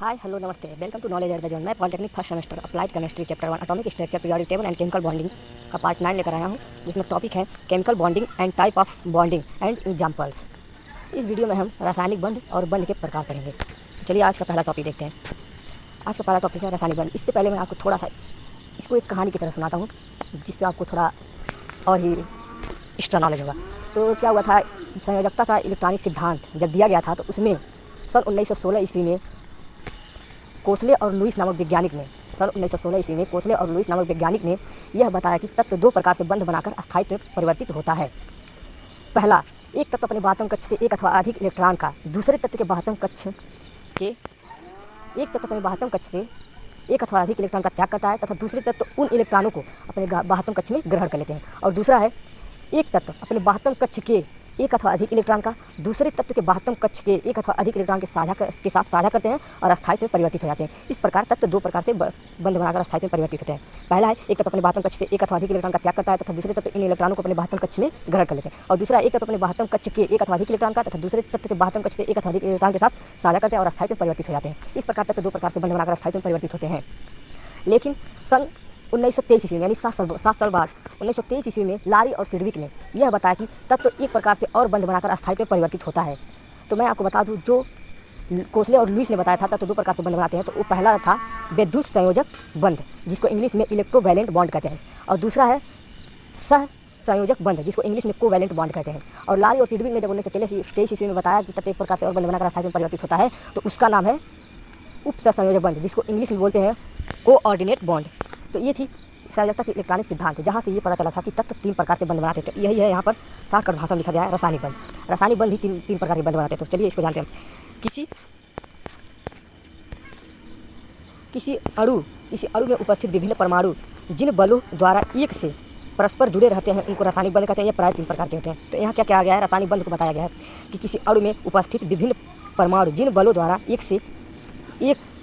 हाय hello नमस्ते, welcome to knowledge at the zone. मैं polytechnic first semester applied chemistry chapter 1 atomic structure periodic table and chemical bonding का part 9 लेकर आया हूँ, जिसमें टॉपिक है chemical bonding and type of bonding and examples. इस video में हम रासायनिक बंध और बंध के प्रकार करेंगे। चलिए आज का पहला टॉपिक देखते हैं। आज का पहला टॉपिक है रासायनिक बंध। इससे पहले मैं आपको थोड़ा सा इसको एक कहानी की तरह सुनाता हूँ, जिससे आपको थोड़ा और ही एक्स्ट्रा नॉलेज होगा। तो क्या हुआ था, संयोजकता का इलेक्ट्रॉनिक सिद्धांत जब दिया गया था तो उसमें सन 1916 ईस्वी में कोसले और लुईस नामक वैज्ञानिक ने यह बताया कि तत्व दो प्रकार से बंध बनाकर अस्थायित्व में परिवर्तित होता है। पहला, एक तत्व अपने बाह्यतम कक्ष से एक अथवा अधिक इलेक्ट्रॉन का दूसरे तत्व के बाह्यतम कक्ष से एक अथवा अधिक इलेक्ट्रॉन का त्याग करता है तथा दूसरे तत्व उन इलेक्ट्रॉनों को अपने बाह्यतम कक्ष में ग्रहण कर लेते हैं। और दूसरा है, एक तत्व अपने बाह्यतम कक्ष के एक अथवा अधिक इलेक्ट्रॉन का दूसरे तत्व के बाह्यतम कक्ष के एक अथवा अधिक इलेक्ट्रॉन के साथ साझा करते हैं और अस्थायित्व में परिवर्तित हो जाते हैं। इस प्रकार तत्व दो प्रकार से बंध बनाकर अस्थायित्व में परिवर्तित होते हैं। पहला है, एक तत्व अपने बाह्यतम कक्ष से एक अथवा अधिक इलेक्ट्रॉन का त्याग करता है तथा दूसरे तत्व इन इलेक्ट्रॉनों को अपने बाह्यतम कक्ष में ग्रहण कर लेते हैं। और दूसरा, एक तत्व अपने बाह्यतम कक्ष के एक अथवा अधिक इलेक्ट्रॉन का तथा दूसरे तत्व के बाह्यतम कक्ष से एक अथवा अधिक इलेक्ट्रॉन के साथ साझा करते हैं और अस्थायित्व में परिवर्तित हो जाते हैं। इस प्रकार तत्व दो प्रकार से बंध बनाकर अस्थायित्व में परिवर्तित होते हैं। लेकिन सन 1923 ईस्वी में, यानी 7 साल बाद 1923 ईस्वी में लारी और सिडविक ने यह बताया कि तत्व एक प्रकार से और बंध बनाकर अस्थायित्व में परिवर्तित होता है। तो मैं आपको बता दूं, जो कोसले और लुईस ने बताया था तत्व दो प्रकार से बंध बनाते हैं, तो वो पहला था विद्युत संयोजक बंध, जिसको इंग्लिश में इलेक्ट्रोवैलेंट बॉन्ड कहते हैं, और दूसरा है सह संयोजक बंध, जिसको इंग्लिश में कोवैलेंट बॉन्ड कहते हैं। और लारी और सिडविक ने जब 1923 ईस्वी में बताया कि तत्व एक प्रकार से और बंध बनाकर अस्थायित्व में परिवर्तित होता है, तो उसका नाम है उपसहसंयोजक बंध, जिसको इंग्लिश में बोलते हैं कोऑर्डिनेट बॉन्ड। तो ये थी संयोजकता की इलेक्ट्रॉनिक सिद्धांत, जहाँ से ये पता चला था कि तत्व तीन प्रकार से बंध बनाते थे। यही है यहाँ पर शॉर्टकट भाषा में लिखा गया है, रासायनिक बंध। रासायनिक बंध ही तीन प्रकार के बंध बनाते हैं। तो चलिए इसको जानते हैं। किसी अणु में उपस्थित विभिन्न परमाणु जिन बलों द्वारा एक से परस्पर जुड़े रहते हैं उनको रासायनिक बंध कहते हैं। ये प्राय तीन प्रकार के होते हैं। तो यहाँ क्या किया गया है, रासायनिक बंध को बताया गया है कि किसी अणु में उपस्थित विभिन्न परमाणु जिन बलों द्वारा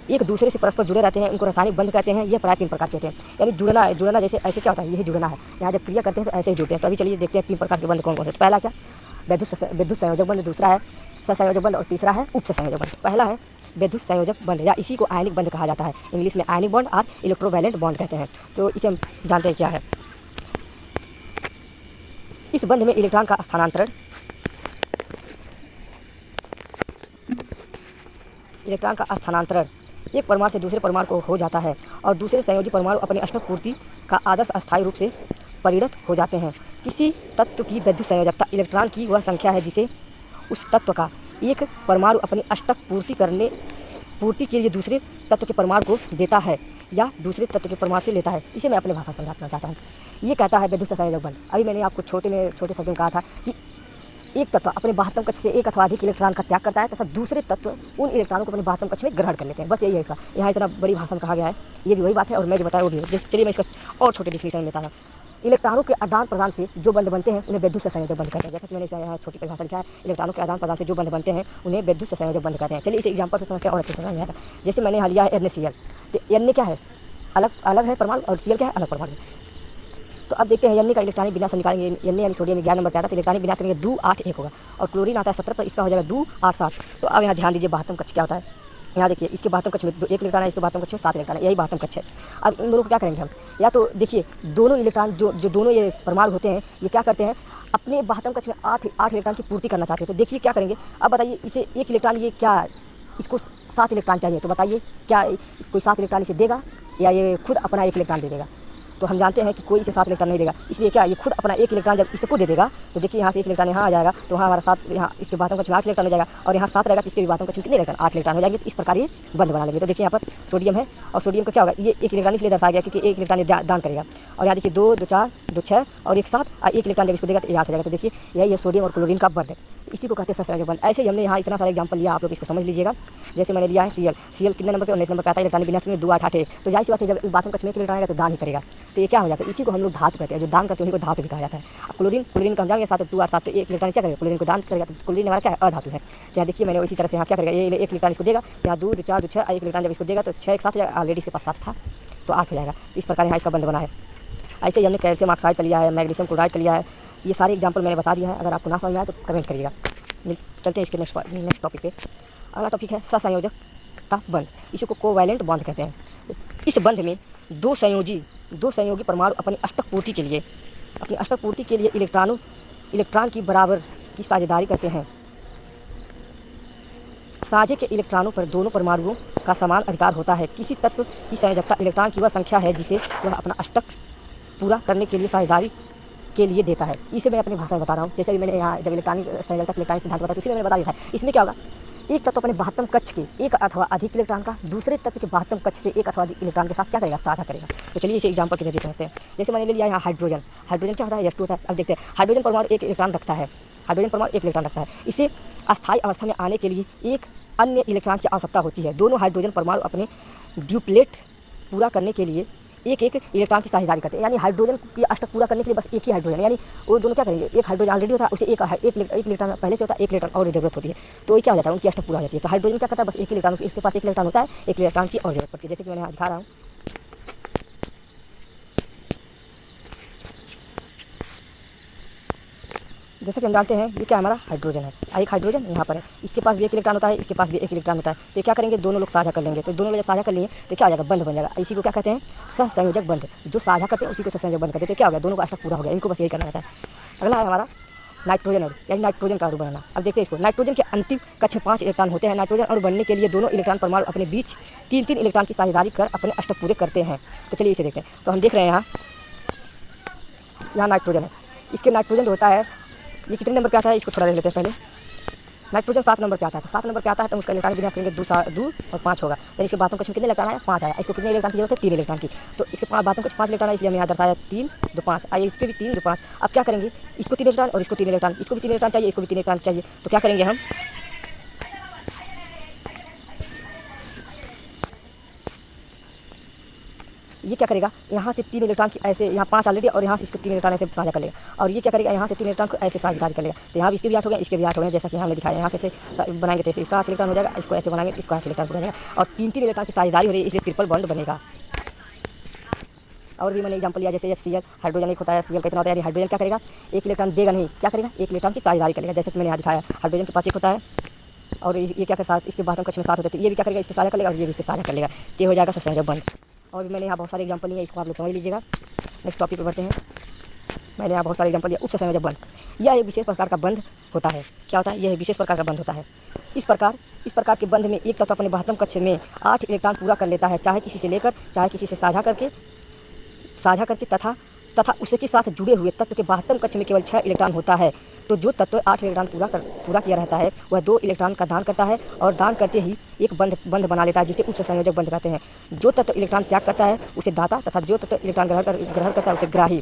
एक दूसरे से परस्पर जुड़े रहते हैं उनको रासायनिक बंध कहते हैं। यह प्राय तीन प्रकार के होते हैं। यानी जुड़ना जैसे ऐसे क्या होता है, यही जुड़ना है। यहाँ जब क्रिया करते हैं तो ऐसे ही जुड़ते हैं। तो अभी चलिए देखते हैं तीन प्रकार के बंध कौन कौन से। पहला क्या, विद्युत संयोजक बंध, दूसरा है सहसंयोजक बंध और तीसरा है उपसहसंयोजक बंध। पहला है विद्युत संयोजक बंध, या इसी को आयनिक बंध कहा जाता है। इंग्लिश में आयनिक बॉन्ड और इलेक्ट्रोवैलेंट बॉन्ड कहते हैं। तो इसे हम जानते हैं क्या है। इस बंध में इलेक्ट्रॉन का स्थानांतरण एक परमाणु से दूसरे परमाणु को हो जाता है और दूसरे संयोजी परमाणु अपनी अष्टक पूर्ति का आदर्श अस्थायी रूप से परिणत हो जाते हैं। किसी तत्व की विद्युत संयोजकता इलेक्ट्रॉन की वह संख्या है जिसे उस तत्व का एक परमाणु अपनी अष्टक पूर्ति के लिए दूसरे तत्व के परमाणु को देता है या दूसरे तत्व के परमाणु से लेता है। इसे मैं अपने भाषा में समझाना चाहता हूँ। ये कहता है विद्युत संयोजक बंध। अभी मैंने आपको छोटे शब्दों में कहा था कि एक तत्व अपने बाह्यतम कक्ष से एक अथवा अधिक इलेक्ट्रॉन का त्याग करता है तथा दूसरे तत्व उन इलेक्ट्रॉनों को अपने बाह्यतम कक्ष में ग्रहण कर लेते हैं। बस यही है इसका। यहाँ इतना बड़ी भाषा में कहा गया है, ये भी वही बात है और मैं जो बताया वो भी है। चलिए मैं इसका और छोटे डिफिनेशन में बताऊँ। इलेक्ट्रॉनों के आदान प्रदान से जो बंध बनते हैं उन्हें विद्युत संयोजक बंध कहते हैं। जैसा कि मैंने यहाँ छोटी परिभाषा लिखा है, इलेक्ट्रॉनों के आदान प्रदान से जो बंध बनते हैं उन्हें विद्युत संयोजक बंध कहते हैं। चलिए इसे एग्जाम्पल से समझते हैं और अच्छे से समझ में आएगा। जैसे मैंने यहाँ लिया है NaCl, तो Na क्या है, अलग है परमाणु, और Cl क्या है, अलग परमाणु। तो अब देखते हैं Na का इलेक्ट्रॉनिक विन्यास निकालेंगे। Na यानी सोडियम 11 नंबर पे आता है, तो इलेक्ट्रॉनिक विन्यास करेंगे 2 8 1 होगा। और क्लोरीन आता है 17 पर, इसका हो जाएगा 2 8 7। तो अब यहाँ ध्यान दीजिए बाह्यतम कक्ष क्या होता है। यहाँ देखिए, इसके बाह्यतम कक्ष में 1 इलेक्ट्रॉन है, इसके बाह्यतम कक्ष में 7 इलेक्ट्रॉन है, यही बाह्यतम कक्ष है। अब इन दोनों को क्या करेंगे हम, या तो देखिए दोनों इलेक्ट्रॉन जो दोनों ये परमाणु होते हैं, ये क्या करते हैं, अपने बाह्यतम कक्ष में 8 इलेक्ट्रॉन की पूर्ति करना चाहते हैं। तो देखिए क्या करेंगे। अब बताइए, इसे 1 इलेक्ट्रॉन, ये क्या, इसको 7 इलेक्ट्रॉन चाहिए, तो बताइए क्या कोई 7 इलेक्ट्रॉन इसे देगा या ये खुद अपना 1 इलेक्ट्रॉन दे देगा। तो हम जानते हैं कि कोई इसे 7 इलेक्ट्रॉन नहीं देगा, इसलिए क्या, ये खुद अपना 1 इलेक्ट्रॉन जब इसको दे देगा तो देखिए यहाँ से 1 इलेक्ट्रॉन यहाँ आ जाएगा, तो वहाँ हमारा 7, यहाँ इसके बाह्यतम कक्ष में 8 इलेक्ट्रॉन हो जाएगा, और यहाँ 7 रहेगा तो इसके भी बाह्यतम कक्ष में कितने इलेक्ट्रॉन, 8 इलेक्ट्रॉन हो जाएंगे। तो इस प्रकार ये बंध बना लेंगे। तो देखिए यहाँ पर सोडियम है, और सोडियम का क्या होगा, ये 1 इलेक्ट्रॉन इसलिए दर्शाया गया क्योंकि 1 इलेक्ट्रॉन दान करेगा। और यहाँ देखिए 2 2 4 2 6 और 1 7, और 1 इलेक्ट्रॉन जब इसको देगा तो 8 हो जाएगा। तो देखिए यही है सोडियम और क्लोरीन का बंध, इसी को कहते हैं सहसंयोजक बंध। ऐसे ही हमने यहाँ इतना सारा एग्जाम्पल लिया, आप लोग इसको समझ लीजिएगा। जैसे मैंने लिया है Cl कितने नंबर पे, 19 नंबर पे आता है, इलेक्ट्रॉनिक विन्यास में 2 8 8 1। तो जाहिर सी बात है, जब बाह्यतम कक्ष में 1 इलेक्ट्रॉन आएगा तो दान ही करेगा, तो ये क्या हो जाता है, इसी को हम लोग धातु कहते हैं। जो दान करते हैं उन्हीं को धातु भी कहा जाता है। अब क्लोरीन का हम जाएंगे 7 2 8 7, तो 1 इलेक्ट्रॉन क्या करेगा, क्लोरीन को दान करेगा, तो क्लोरीन हमारा क्या है, अधातु है। तो यहाँ देखिए मैंने इसी तरह से यहाँ क्या करेगा, ये 1 इलेक्ट्रॉन इसको देगा, यहाँ 2 2 4 2 6, 1 इलेक्ट्रॉन जब इसको देगा तो 6 1 7 हो जाएगा, ऑलरेडी इसके पास 7 था तो 8 हो जाएगा। इस प्रकार यहाँ इसका बंध बना है। ऐसे ही हमने कैल्शियम ऑक्साइड का लिया है, मैग्नीशियम क्लोराइड का लिया है। ये सारे एग्जाम्पल मैंने बता दिया है। अगर आपको ना समझ में आए तो कमेंट करिएगा। चलते हैं इसके नेक्स्ट टॉपिक पे। अगला टॉपिक है सहसंयोजक संयोजकता बंध, इसी को कोवैलेंट बॉन्ड कहते हैं। इस बंध में दो संयोगी परमाणु अपनी अष्टक पूर्ति के लिए इलेक्ट्रॉन की बराबर की साझेदारी करते हैं। साझे के इलेक्ट्रॉनों पर दोनों परमाणुओं का समान अधिकार होता है। किसी तत्व की संयोजकता इलेक्ट्रॉन की वह संख्या है जिसे वह अपना अष्टक पूरा करने के लिए साझेदारी के लिए देता है। इसे मैं अपनी भाषा में बता रहा हूँ, जैसे भी मैंने यहाँ जब इलेक्ट्रॉनिक संयोजकता इलेक्ट्रॉनिक सिद्धांत बताया तो इसी में मैंने बता दिया था। इसमें क्या होगा, एक तत्व अपने बाह्यतम कक्ष के एक अथवा अधिक इलेक्ट्रॉन का दूसरे तत्व के बाह्यतम कक्ष से एक अथवा अधिक इलेक्ट्रॉन के साथ क्या करेगा, साझा करेगा। तो चलिए इसे एग्जांपल के जरिए समझते हैं। जैसे मैंने ले लिया यहाँ हाइड्रोजन क्या होता है, H2 होता है। अब देखते हैं, हाइड्रोजन परमाणु एक इलेक्ट्रॉन रखता है। इसे अस्थायी अवस्था में आने के लिए एक अन्य इलेक्ट्रॉन की आवश्यकता होती है। दोनों हाइड्रोजन परमाणु अपने ड्यूप्लेट पूरा करने के लिए एक इलेक्ट्रॉन की साझेदारी करते हैं। यानी हाइड्रोजन की अष्टक पूरा करने के लिए बस एक ही हाइड्रोजन, यानी वो दोनों क्या करेंगे, एक हाइड्रोजन ऑलरेडी होता है, उसे एक इलेक्ट्रॉन पहले से होता है, एक इलेक्ट्रॉन और जरूरत होती है, तो ये क्या हो जाता है, उनकी अष्टक पूरा हो जाती है। तो हाइड्रोजन क्या करता है, बस एक इलेक्ट्रॉन, इसके पास एक इलेक्ट्रॉन होता है, एक इलेक्ट्रॉन की और जरूरत पड़ती है। जैसे कि मैंने यहाँ दिखा रहा हूँ, जैसे कि हम जानते हैं ये क्या हमारा हाइड्रोजन है, एक हाइड्रोजन यहाँ पर है, इसके पास भी एक इलेक्ट्रॉन होता है, इसके पास भी एक इलेक्ट्रॉन होता है। तो क्या करेंगे, दोनों लोग साझा कर लेंगे। तो दोनों लोग जब साझा कर लेंगे तो क्या हो जाएगा, बंध बन जाएगा। इसी को क्या कहते हैं, सहसंयोजक बंध। जो साझा करते हैं उसी को सहसंयोजक बंध कहते हैं। तो क्या हो गया, दोनों का अष्टक पूरा हो गया। इनको बस यही करना रहता है। अगला है हमारा नाइट्रोजन अणु, यानी नाइट्रोजन का अणु बनाना। अब देखते हैं इसको। नाइट्रोजन के अंतिम कक्ष में 5 इलेक्ट्रॉन होते हैं। नाइट्रोजन अणु बनने के लिए दोनों इलेक्ट्रॉन परमाणु अपने बीच 3-3 इलेक्ट्रॉन की साझेदारी कर अपने अष्टक पूरे करते हैं। तो चलिए इसे देखते हैं। तो हम देख रहे हैं यहाँ नाइट्रोजन है, इसके नाइट्रोजन जो होता है ये कितने नंबर पे आता है, इसको थोड़ा देख लेते हैं पहले। नाइट्रोजन 7 नंबर पे आता है। तो 7 नंबर पे आता है तो उसका इलेक्ट्रॉन विन्यास करेंगे 2 और 5 होगा। तो इसके बातों कक्ष में कितने इलेक्ट्रॉन आया, 5 आया। इसको कितने इलेक्ट्रॉन की जरूरत है, 3 इलेक्ट्रॉन की। तो इसके बातों कक्ष 5 इलेक्ट्रॉन है, इसलिए हमने यहाँ दर्शाया 3 2 5 आइए, इसके भी 3 2 5। अब क्या करेंगे, इसको 3 इलेक्ट्रॉन और इसको 3 इलेक्ट्रॉन, इसको भी 3 इलेक्ट्रॉन चाहिए, इसको भी 3 इलेक्ट्रॉन चाहिए। तो क्या करेंगे हम, ये क्या करेगा, यहाँ से 3 इलेक्ट्रॉन की ऐसे, यहाँ 5 ऑलरेडी और यहाँ से इसके 3 इलेक्ट्रॉन ऐसे साझा कर लेगा। और ये क्या करेगा, यहाँ से 3 इलेक्ट्रॉन को ऐसे साझेदारी कर लेगा। तो यहाँ भी इसके भी 8 हो गए, इसके भी 8 हो गए, जैसा कि हमने दिखाया। यहाँ से बनाएंगे तो इसका 8 इलेक्ट्रॉन हो जाएगा, इसको ऐसे बनाएंगे, इसको 8 इलेक्ट्रॉन हो जाएगा। और 3-3 इलेक्ट्रॉन की साझेदारी हो रही है, इसलिए ट्रिपल बॉन्ड बनेगा। और भी मैंने एग्जांपल लिया, जैसे HCl हाइड्रोजन एक होता है, HCl कितना होता है, यानी हाइड्रोजन क्या करेगा, एक इलेक्ट्रॉन देगा नहीं, क्या करेगा, एक इलेक्ट्रॉन की साझेदारी करेगा। जैसे कि मैंने यहाँ दिखाया, हाइड्रोजन के पास एक होता है और ये क्या कर इसके बातों कक्ष में 7 होते हैं। ये भी क्या करेगा, इससे साझा कर लेगा और ये भी इससे साझा कर लेगा। ये हो जाएगा सहसंयोजक बंध। और भी मैंने यहाँ बहुत सारे एग्जांपल लिए, इसको आप लोग समझ लीजिएगा। नेक्स्ट टॉपिक पे बढ़ते हैं। मैंने यहाँ बहुत सारे एग्जांपल लिया। उपसंयोजक बंध, यह एक विशेष प्रकार का बंध होता है। क्या होता है, यह विशेष प्रकार का बंध होता है। इस प्रकार के बंध में एक तत्व अपने बाह्यतम कक्ष में 8 इलेक्ट्रॉन पूरा कर लेता है, चाहे किसी से लेकर, चाहे किसी से साझा करके तथा उसके साथ जुड़े हुए तत्व के बाह्यतम कक्ष में केवल 6 इलेक्ट्रॉन होता है। तो जो तत्व 8 इलेक्ट्रॉन पूरा किया रहता है वह 2 इलेक्ट्रॉन का दान करता है और दान करते ही एक बंध बना लेता है, जिसे उपसंयोजक बंध कहते हैं। जो तत्व इलेक्ट्रॉन त्याग करता है उसे दाता, तथा जो तत्व इलेक्ट्रॉन ग्रहण करता है उसे ग्राही,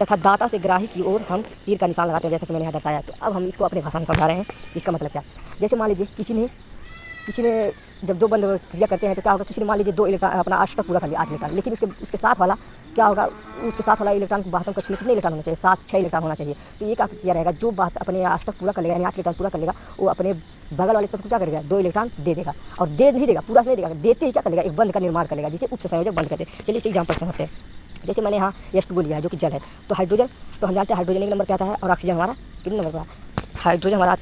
तथा दाता से ग्राही की ओर हम तीर का निशान लगाते हैं, जैसा कि मैंने यहाँ बताया। तो अब हम इसको अपनी भाषा में समझा रहे हैं। इसका मतलब क्या, जैसे मान लीजिए किसी ने जब 2 बंध क्रिया करते हैं तो क्या होगा, किसी ने मान लीजिए 2 इलेक्ट्रॉन अपना अष्टक पूरा कर लिया 8 इलेक्ट्रॉन, लेकिन उसके साथ वाला क्या होगा, उसके साथ वाला इलेक्ट्रॉन बाह्यतम कक्ष में कितने इलेक्ट्रॉन होना चाहिए, 6 इलेक्ट्रॉन होना चाहिए। तो ये क्या किया रहेगा, जो बात अपने अष्टक पूरा कर लेगा यानी 8 इलेक्ट्रॉन पूरा कर लेगा, वो अपने बगल वाले तत्व को क्या करेगा, 2 इलेक्ट्रॉन दे देगा। और दे नहीं देगा, पूरा से नहीं देगा, देते ही क्या करेगा, एक बंध का निर्माण करेगा, जिसे उपसंयोजक बंध कहते हैं। चलिए इसे एग्जांपल समझते हैं। जैसे मैंने यहाँ H2 लिया है जो कि जल है। तो हाइड्रोजन, तो हम जानते हैं हाइड्रोजन 1 नंबर पे आता है और ऑक्सीजन हमारा कितने नंबर पर, हाइड्रोजन हमारा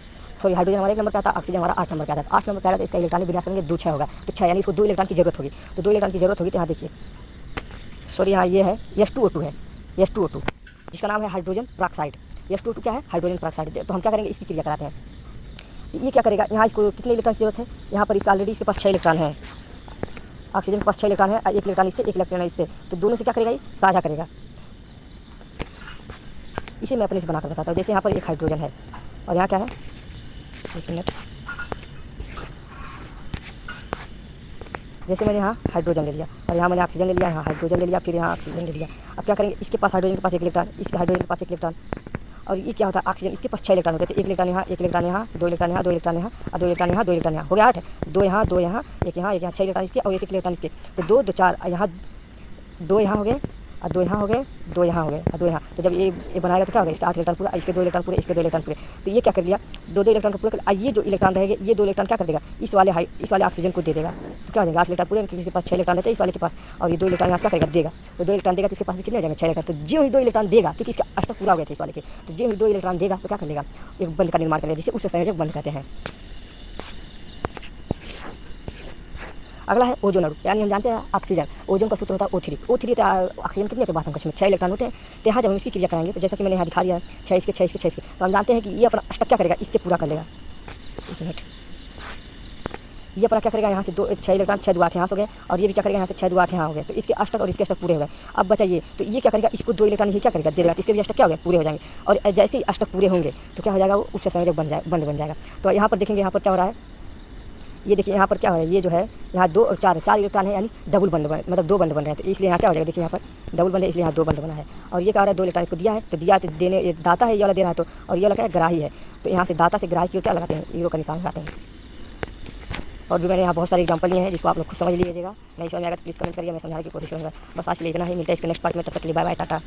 1 नंबर पे आता है, ऑक्सीजन हमारा 8 नंबर पे आता है। 8 नंबर पे आता है तो इसका इलेक्ट्रॉनिक विन्यास करेंगे 2 6 होगा। तो 6 यानी इसको 2 इलेक्ट्रॉन की जरूरत होगी। तो 2 इलेक्ट्रॉन की जरूरत होगी। तो यहाँ देखिए, यहाँ ये है H2O2 है, H2O2 जिसका नाम है हाइड्रोजन पेरोक्साइड। H2O2 क्या है, हाइड्रोजन पेरोक्साइड। तो हम क्या करेंगे, इसकी क्रिया कराते हैं। ये क्या करेगा, यहाँ इसको कितने इलेक्ट्रॉन की जरूरत है, यहाँ पर इसका ऑलरेडी इसके पास 6 इलेक्ट्रॉन है, ऑक्सीजन के पास 6 इलेक्ट्रॉन है, 1 इलेक्ट्रॉन इससे, 1 इलेक्ट्रॉन इससे, तो दोनों से क्या करेगा, ये साझा करेगा। इसे मैं अपने से बनाकर बताता हूँ। जैसे यहाँ पर एक हाइड्रोजन है और यहाँ क्या है, एक मिनट, जैसे मैंने यहाँ हाइड्रोजन ले लिया और यहाँ मैंने ऑक्सीजन ले लिया, यहाँ हाइड्रोजन ले लिया, फिर यहाँ ऑक्सीजन ले लिया। अब क्या करेंगे, इसके पास हाइड्रोजन के पास 1 इलेक्ट्रॉन, इसके हाइड्रोजन के पास 1 इलेक्ट्रॉन, और ये क्या होता है, ऑक्सीजन इसके पास 6 इलेक्ट्रॉन होते हैं। 1 इलेक्ट्रॉन यहाँ, 1 इलेक्ट्रॉन यहाँ, 2 इलेक्ट्रॉन यहाँ, 2 इलेक्ट्रॉन यहाँ और 2 इलेक्ट्रॉन यहाँ, 2 इलेक्ट्रॉन यहाँ, हो गया 8 है। 2 यहाँ, 2 यहाँ, 1 यहाँ, 1 यहाँ, 6 इलेक्ट्रॉन इसके और 1 इलेक्ट्रॉन इसके। तो 2 2 4, यहाँ 2 यहाँ हो गए और 2 यहाँ हो गए, 2 यहाँ हो गए और 2 यहाँ। तो जब ये बनाएगा तो क्या होगा, इसके 8 इलेक्ट्रॉन पूरा, इसके 2 इलेक्ट्रॉन पूरे, इसके 2 इलेक्ट्रॉन पूरे। तो ये क्या कर लिया, 2 इलेक्ट्रॉन को पूरा कर। ये जो इलेक्ट्रॉन रहेंगे, ये 2 इलेक्ट्रॉन क्या कर देगा, इस वाले ऑक्सीजन को दे देगा। तो क्या हो जाएगा, 8 इलेक्ट्रॉन पूरे, क्योंकि इसके पास 6 इलेक्ट्रॉन रहते हैं इस वाले के पास, और ये 2 इलेक्ट्रॉन यहाँ क्या करेगा, देगा। तो 2 इलेक्ट्रॉन देगा तो इसके पास भी कितने हो जाएंगे, 6 इलेक्ट्रॉन। तो जो ही 2 इलेक्ट्रॉन देगा, क्योंकि इसका अष्टक पूरा हो गया था इस वाले के, तो जो ही 2 इलेक्ट्रॉन देगा तो क्या कर लेगा, एक बंध का निर्माण करेगा, जिसे उपसंयोजक बंध कहते हैं। अगला है ओजोन अणु, यानी हम जानते हैं ऑक्सीजन, ओजोन का सूत्र होता है O3। O3 तो ऑक्सीजन कितने के बात हम कश में 6 इलेक्ट्रॉन होते हैं। तो यहाँ जब हम इसकी क्रिया कराएंगे तो जैसा कि मैंने यहाँ दिखा दिया है 6 इसके 6 इसके 6 इसके, तो हम जानते हैं कि ये अपना अष्टक क्या करेगा, इससे पूरा कर लेगा। एक मिनट, ये अपना क्या करेगा, यहाँ से 6 इलेक्ट्रॉन 6 2 8 यहाँ से हो गए, और ये भी क्या करेगा, यहाँ से 6 2 8 यहाँ हो गए। तो इसके अष्टक और इसके अष्टक पूरे हो गए। अब बचा ये, तो ये क्या करेगा, इसको 2 इलेक्ट्रॉन ये क्या करेगा, दे देगा, तो इसके भी अष्टक क्या हो गए, पूरे हो जाएंगे। और जैसे ही अष्टक पूरे होंगे तो क्या हो जाएगा, वो उससे संयोजक बंद बन जाएगा। तो यहाँ पर देखेंगे, यहाँ पर क्या हो रहा है, ये देखिए यहाँ पर क्या हो रहा है, ये जो है यहाँ 2 और 4 इलेक्ट्रॉन है, यानी डबल बंद बन, मतलब 2 बंद बन रहे हैं। तो इसलिए यहाँ क्या हो जाएगा, देखिए यहाँ पर डबल बंद है, इसलिए यहाँ 2 बंद बना है। और ये क्या हो रहा है, 2 इलेक्ट्रॉन इसको दिया है, तो दिया तो देने, ये दाता है, ये वाला दे रहा है, तो और ये वाला क्या है, ग्राही है। तो यहाँ से दाता से ग्राही की ओर क्या लगाते हैं, ईरो का निशान लगाते हैं। और भी मैंने यहाँ बहुत सारे एग्जांपल लिए हैं, जिसको आप लोग खुद समझ लीजिएगा। नहीं समझ में आएगा तो प्लीज़ कमेंट करिए, मैं समझाने की कोशिश करूँगा। बस आज के लिए इतना ही, मिलता है इसके नेक्स्ट पार्ट में, तब तक के लिए बाय बाय, टाटा।